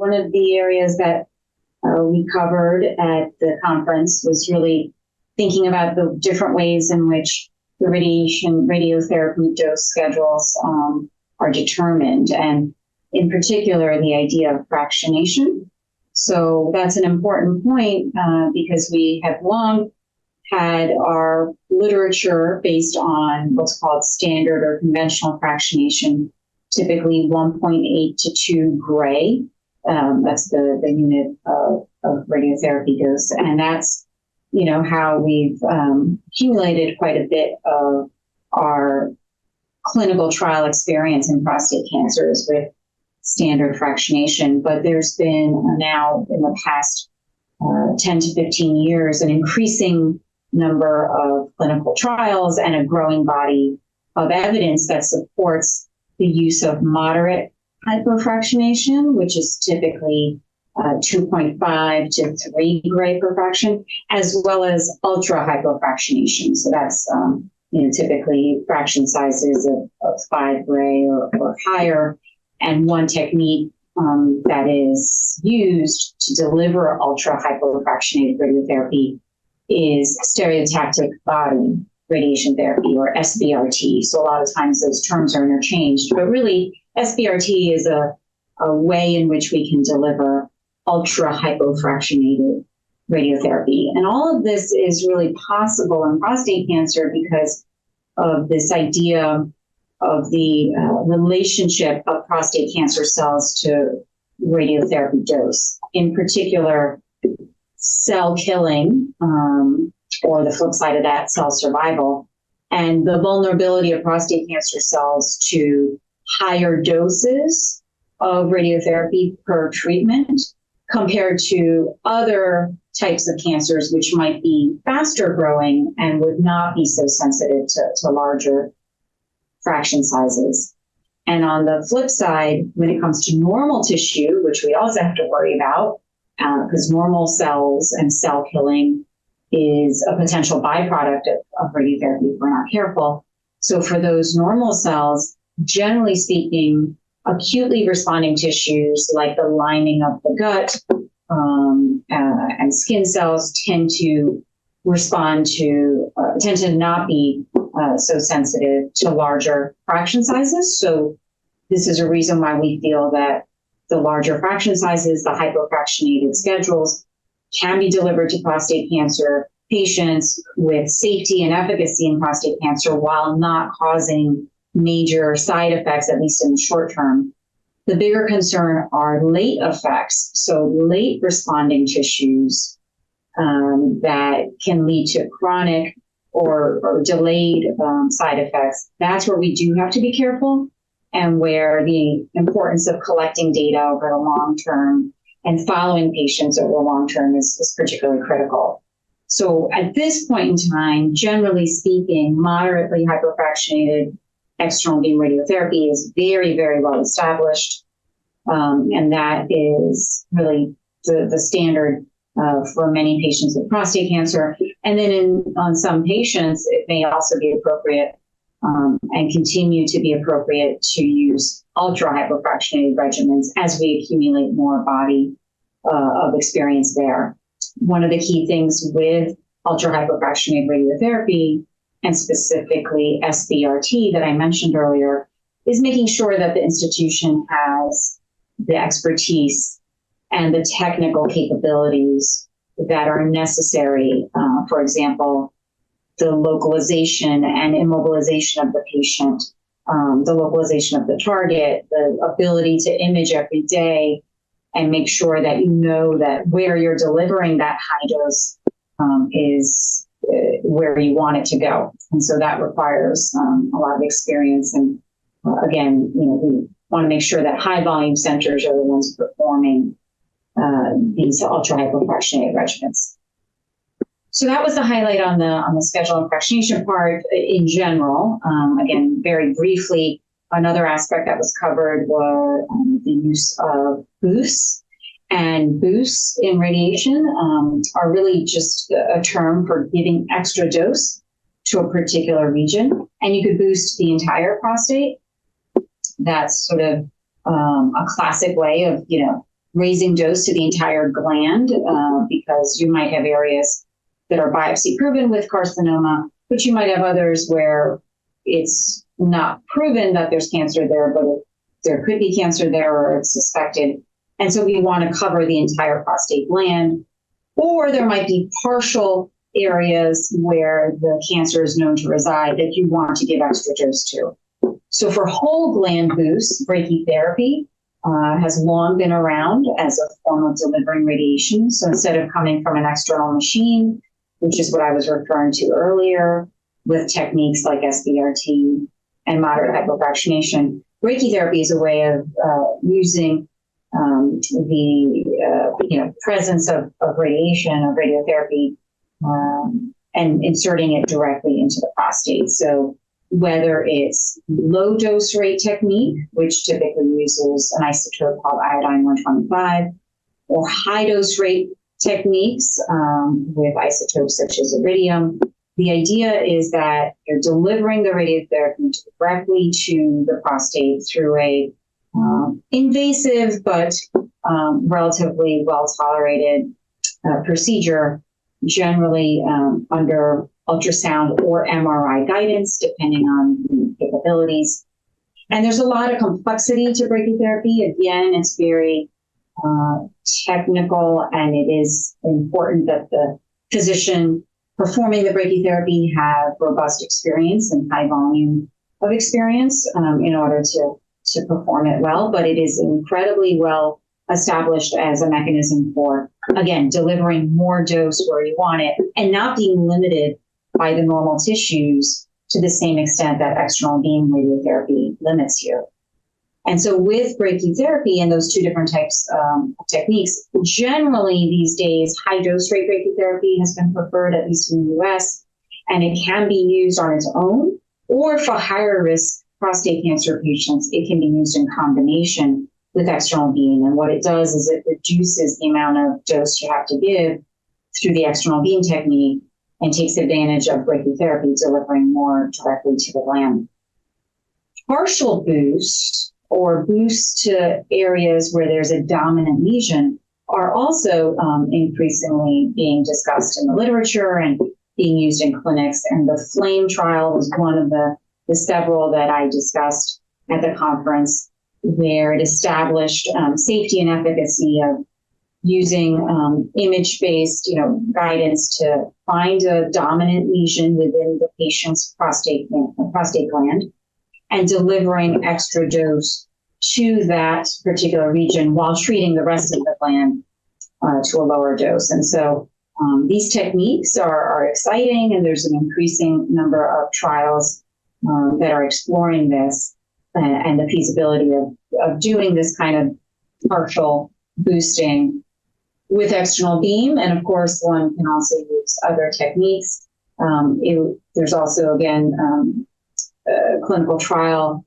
one of the areas that we covered at the conference was really thinking about the different ways in which the radiotherapy dose schedules are determined, and in particular, the idea of fractionation. So that's an important point because we have long had our literature based on what's called standard or conventional fractionation, typically 1.8 to 2 gray. That's the unit of radiotherapy dose. And that's, how we've accumulated quite a bit of our clinical trial experience in prostate cancers with standard fractionation. But there's been now in the past 10 to 15 years, an increasing number of clinical trials and a growing body of evidence that supports the use of moderate hypofractionation, which is typically 2.5 to 3 gray per fraction, as well as ultra hypofractionation. So that's typically fraction sizes of 5 gray or higher. And one technique that is used to deliver ultra hypofractionated radiotherapy is stereotactic body radiation therapy, or SBRT. So a lot of times those terms are interchanged, but really SBRT is a way in which we can deliver ultra hypofractionated radiotherapy. And all of this is really possible in prostate cancer because of this idea of the relationship of prostate cancer cells to radiotherapy dose. In particular, cell killing, or the flip side of that, cell survival, and the vulnerability of prostate cancer cells to higher doses of radiotherapy per treatment compared to other types of cancers, which might be faster growing and would not be so sensitive to larger fraction sizes. And on the flip side, when it comes to normal tissue, which we also have to worry about, because normal cells and cell killing is a potential byproduct of radiotherapy if we're not careful. So for those normal cells, generally speaking, acutely responding tissues like the lining of the gut and skin cells tend to respond to, tend to not be so sensitive to larger fraction sizes. So this is a reason why we feel that the larger fraction sizes, the hypofractionated schedules, can be delivered to prostate cancer patients with safety and efficacy in prostate cancer while not causing major side effects, at least in the short term. The bigger concern are late effects, so late responding tissues that can lead to chronic or delayed side effects. That's where we do have to be careful, and where the importance of collecting data over the long term and following patients over the long term is particularly critical. So at this point in time, generally speaking, moderately hypofractionated external beam radiotherapy is very, very well established. And that is really the standard for many patients with prostate cancer. And then on some patients, it may also be appropriate and continue to be appropriate to use ultra hypofractionated regimens as we accumulate more body of experience there. One of the key things with ultra hypofractionated radiotherapy, and specifically SBRT that I mentioned earlier, is making sure that the institution has the expertise and the technical capabilities that are necessary. For example, the localization and immobilization of the patient, the localization of the target, the ability to image every day and make sure that you know that where you're delivering that high dose is where you want it to go. And so that requires a lot of experience. And again, we want to make sure that high volume centers are the ones performing these ultra hypofractionated regimens. So that was the highlight on the schedule and fractionation part in general. Again, very briefly, another aspect that was covered was the use of boosts. And boosts in radiation are really just a term for giving extra dose to a particular region. And you could boost the entire prostate. That's sort of a classic way of, raising dose to the entire gland because you might have areas that are biopsy proven with carcinoma, but you might have others where it's not proven that there's cancer there, but there could be cancer there or it's suspected. And so we want to cover the entire prostate gland. Or there might be partial areas where the cancer is known to reside that you want to give extra dose to. So for whole gland boost, brachytherapy has long been around as a form of delivering radiation. So instead of coming from an external machine, which is what I was referring to earlier, with techniques like SBRT and moderate hypofractionation, brachytherapy is a way of using the presence of radiation, of radiotherapy, and inserting it directly into the prostate. So whether it's low dose rate technique, which typically uses an isotope called iodine-125, or high dose rate techniques with isotopes such as iridium, the idea is that you're delivering the radiotherapy directly to the prostate through a invasive but relatively well-tolerated procedure, generally under ultrasound or MRI guidance, depending on the capabilities. And there's a lot of complexity to brachytherapy. Again, it's very technical, and it is important that the physician performing the brachytherapy have robust experience and high volume of experience in order to perform it well. But it is incredibly well established as a mechanism for, again, delivering more dose where you want it and not being limited by the normal tissues to the same extent that external beam radiotherapy limits you. And so with brachytherapy and those two different types of techniques, generally these days, high dose rate brachytherapy has been preferred, at least in the US, and it can be used on its own, or for higher risk prostate cancer patients, it can be used in combination with external beam. And what it does is it reduces the amount of dose you have to give through the external beam technique and takes advantage of brachytherapy, delivering more directly to the gland. Partial boost, or boost to areas where there's a dominant lesion, are also increasingly being discussed in the literature and being used in clinics. And the FLAME trial was one of the several that I discussed at the conference, where it established safety and efficacy of using image-based, guidance to find a dominant lesion within the patient's prostate gland and delivering extra dose to that particular region while treating the rest of the gland to a lower dose. And so these techniques are exciting, and there's an increasing number of trials that are exploring this and the feasibility of doing this kind of partial boosting with external beam. And of course, one can also use other techniques. There's also, again, clinical trial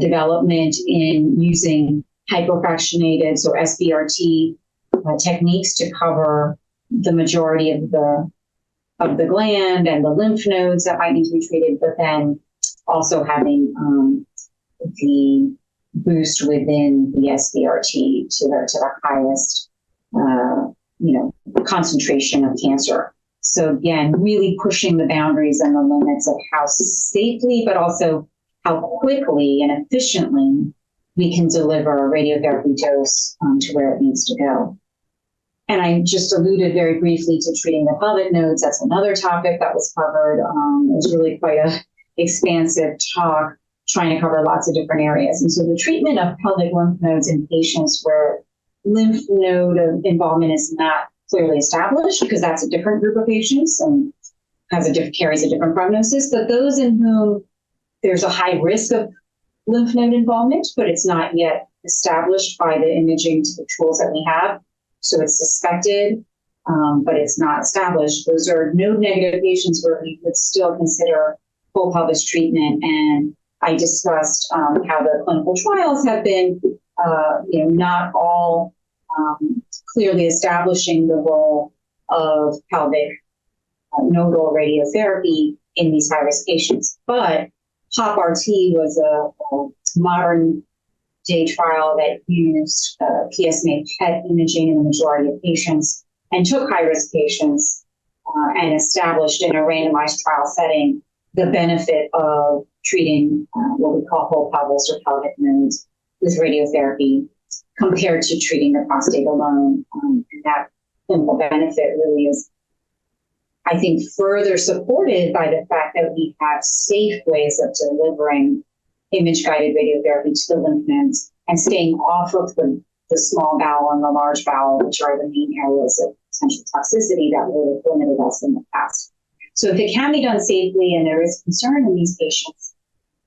development in using hypofractionated, so SBRT techniques to cover the majority of the gland and the lymph nodes that might need to be treated, but then also having the boost within the SBRT to the highest concentration of cancer. So again, really pushing the boundaries and the limits of how safely, but also how quickly and efficiently we can deliver a radiotherapy dose to where it needs to go. And I just alluded very briefly to treating the pelvic nodes. That's another topic that was covered. It was really quite an expansive talk, trying to cover lots of different areas. And so the treatment of pelvic lymph nodes in patients where lymph node involvement is not clearly established, because that's a different group of patients and carries a different prognosis, but those in whom there's a high risk of lymph node involvement, but it's not yet established by the imaging tools that we have. So it's suspected, but it's not established. Those are node negative patients where we would still consider full pelvis treatment. And I discussed how the clinical trials have been, not all clearly establishing the role of pelvic nodal radiotherapy in these high-risk patients. But POP-RT was a modern day trial that used PSMA PET imaging in the majority of patients and took high-risk patients and established in a randomized trial setting the benefit of treating what we call whole pelvis or pelvic nodes with radiotherapy compared to treating the prostate alone. And that clinical benefit really is, I think, further supported by the fact that we have safe ways of delivering image-guided radiotherapy to the lymph nodes and staying off of the small bowel and the large bowel, which are the main areas of potential toxicity that would have limited us in the past. So if it can be done safely and there is concern in these patients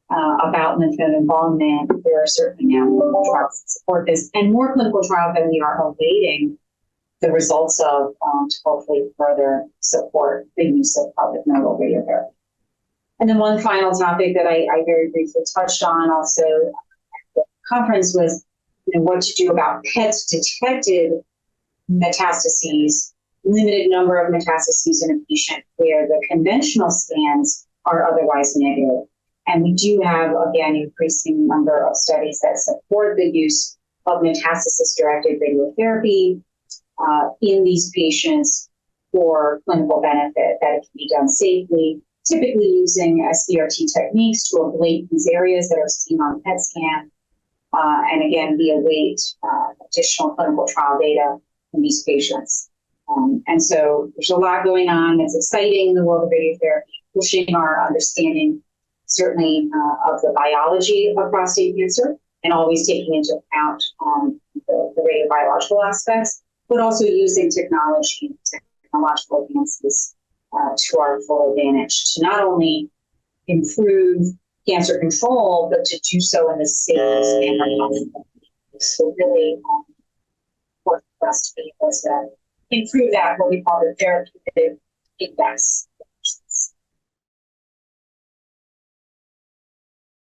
about lymph node involvement, there are certainly now clinical trials to support this, and more clinical trials than we are awaiting the results of to hopefully further support the use of pelvic nodal radiotherapy. And then one final topic that I very briefly touched on also at the conference was, what to do about PET-detected metastases, limited number of metastases in a patient where the conventional scans are otherwise negative. And we do have, again, increasing number of studies that support the use of metastasis-directed radiotherapy in these patients for clinical benefit, that it can be done safely, typically using SBRT techniques to ablate these areas that are seen on PET scan. And again, we await additional clinical trial data in these patients. And so there's a lot going on that's exciting in the world of radiotherapy, pushing our understanding, certainly, of the biology of prostate cancer, and always taking into account the radiobiological aspects, but also using technology, technological advances to our full advantage to not only improve cancer control, but to do so in the safest manner possible. So really important for us to be able to improve that, what we call the therapeutic index